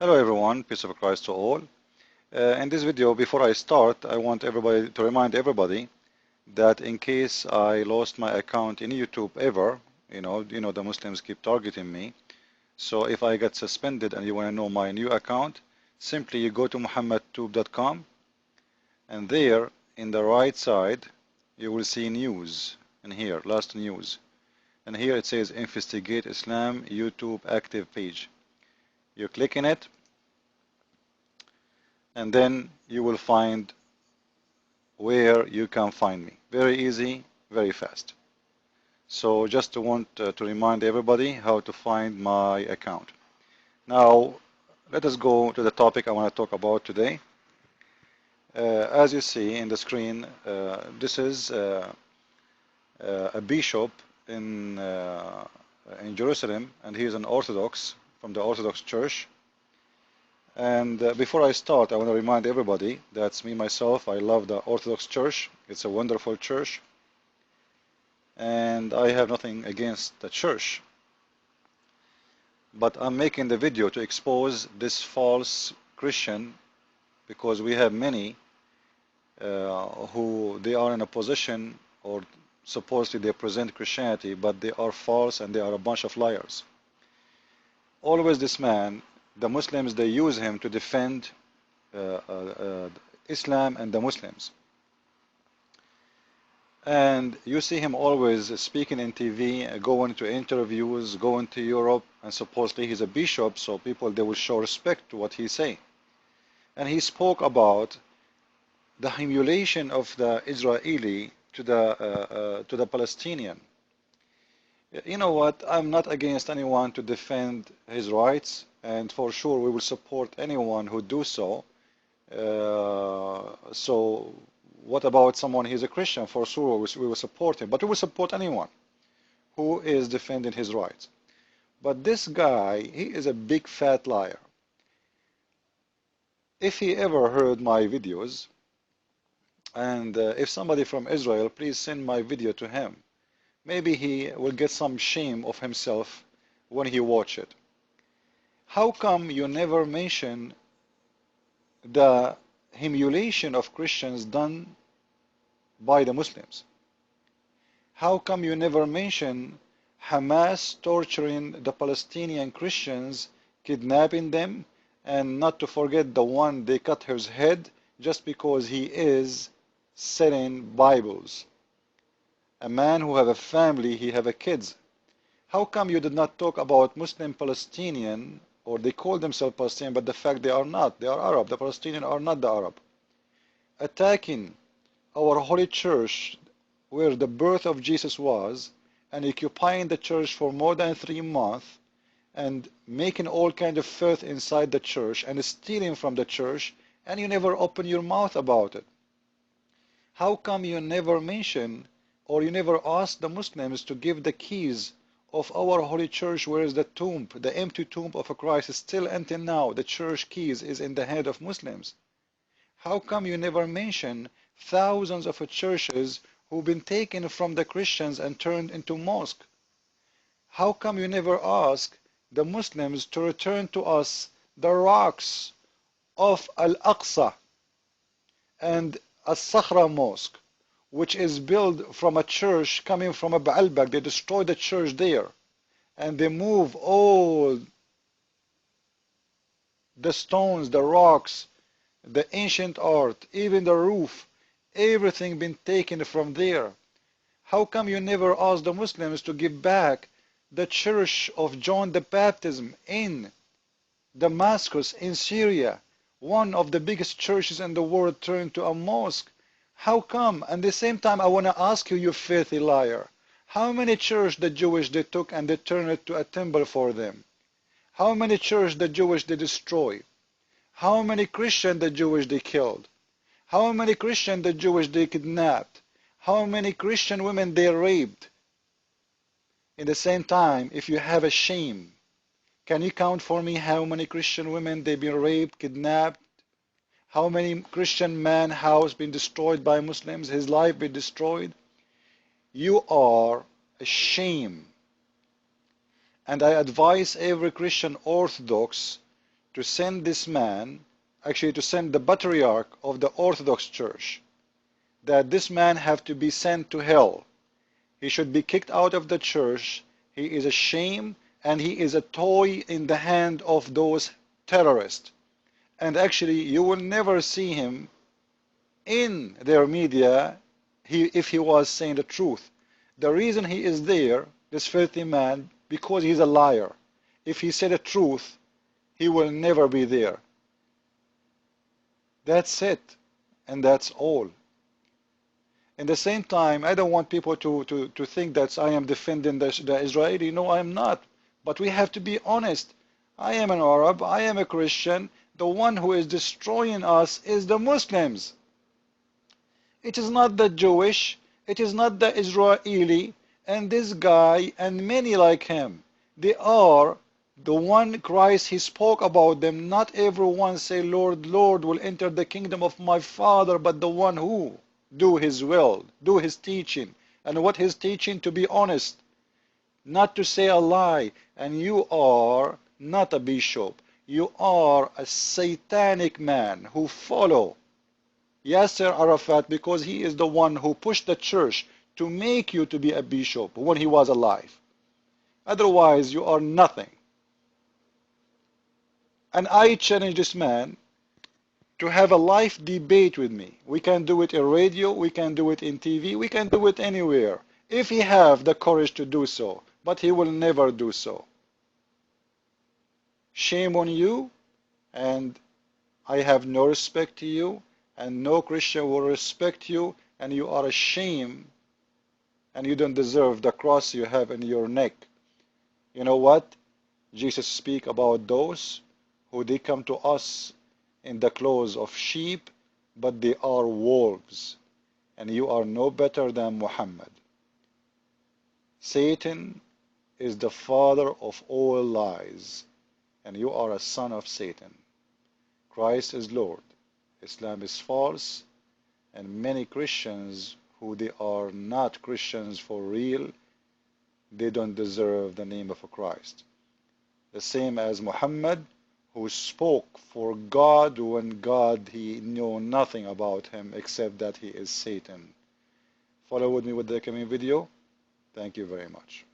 Hello everyone, peace of Christ to all. In this video, before I start, I want everybody to remind everybody that in case I lost my account in YouTube ever, the Muslims keep targeting me. So if I get suspended and you want to know my new account, simply you go to muhammadtube.com and there in the right side you will see news and here, last news. And here it says Investigate Islam YouTube active page. You click in it and then you will find where you can find me. Very easy, very fast. So just to remind everybody how to find my account. Now, let us go to the topic I want to talk about today. As you see in the screen, this is a bishop in Jerusalem, and he is an Orthodox from the Orthodox Church. And before I start, I want to remind everybody that's me myself. I love the Orthodox Church. It's a wonderful church. And I have nothing against the church. But I'm making the video to expose this false Christian because we have many who they are in a position or supposedly they present Christianity, but they are false and they are a bunch of liars. Always this man, the Muslims, they use him to defend Islam and the Muslims. And you see him always speaking in TV, going to interviews, going to Europe, and supposedly he's a bishop, so people, they will show respect to what he say. And he spoke about the humiliation of the Israeli to the Palestinian. You know what? I'm not against anyone to defend his rights, and for sure we will support anyone who do so. So what about someone who's a Christian? For sure we will support him, but we will support anyone who is defending his rights. But this guy, he is a big fat liar. If he ever heard my videos, and if somebody from Israel, please send my video to him. Maybe he will get some shame of himself when he watch it. How come you never mention the humiliation of Christians done by the Muslims? How come you never mention Hamas torturing the Palestinian Christians, kidnapping them, and not to forget the one they cut his head just because he is selling Bibles? A man who have a family, he have a kids. How come you did not talk about Muslim Palestinian, or they call themselves Palestinian, but the fact they are not. They are Arab. The Palestinians are not the Arab. Attacking our holy church where the birth of Jesus was, and occupying the church for more than 3 months, and making all kind of filth inside the church, and stealing from the church, and you never open your mouth about it. How come you never mention or you never ask the Muslims to give the keys of our holy church? Where is the tomb, the empty tomb of Christ? Still until now, the church keys is in the hand of Muslims. How come you never mention thousands of churches who've been taken from the Christians and turned into mosque? How come you never ask the Muslims to return to us the rocks of Al-Aqsa and Al-Sakhra Mosque, which is built from a church coming from a Baalbek? They destroyed the church there, and they move all the stones, the rocks, the ancient art, even the roof, everything been taken from there. How come you never ask the Muslims to give back the church of John the Baptist in Damascus in Syria, one of the biggest churches in the world, turned to a mosque? How come? And at the same time, I want to ask you, you filthy liar, how many church the Jewish they took and they turned it to a temple for them? How many church the Jewish they destroy? How many Christian the Jewish they killed? How many Christian the Jewish they kidnapped? How many Christian women they raped? In the same time, if you have a shame, can you count for me how many Christian women they been raped, kidnapped? How many Christian man house been destroyed by Muslims, his life been destroyed? You are a shame. And I advise every Christian Orthodox to send this man, actually to send the patriarch of the Orthodox Church, that this man have to be sent to hell. He should be kicked out of the church. He is a shame, and he is a toy in the hand of those terrorists. And actually, you will never see him in their media if he was saying the truth. The reason he is there, this filthy man, because he's a liar. If he said the truth, he will never be there. That's it, and that's all. At the same time, I don't want people to think that I am defending the Israeli. No, I am not. But we have to be honest. I am an Arab, I am a Christian. The one who is destroying us is the Muslims. It is not the Jewish, it is not the Israeli, and this guy and many like him. They are the one Christ, he spoke about them. Not everyone say, Lord, Lord, will enter the kingdom of my Father, but the one who do his will, do his teaching. And what his teaching? To be honest, not to say a lie. And you are not a bishop. You are a satanic man who follow Yasser Arafat, because he is the one who pushed the church to make you to be a bishop when he was alive. Otherwise, you are nothing. And I challenge this man to have a live debate with me. We can do it in radio, we can do it in TV, we can do it anywhere, if he have the courage to do so. But he will never do so. Shame on you, and I have no respect to you, and no Christian will respect you, and you are a shame, and you don't deserve the cross you have in your neck. You know what? Jesus speak about those who they come to us in the clothes of sheep, but they are wolves, and you are no better than Muhammad. Satan is the father of all lies, and you are a son of Satan. Christ is Lord. Islam is false, and many Christians who they are not Christians for real, they don't deserve the name of a Christ. The same as Muhammad, who spoke for God when God, he knew nothing about him except that he is Satan. Follow with me with the coming video. Thank you very much.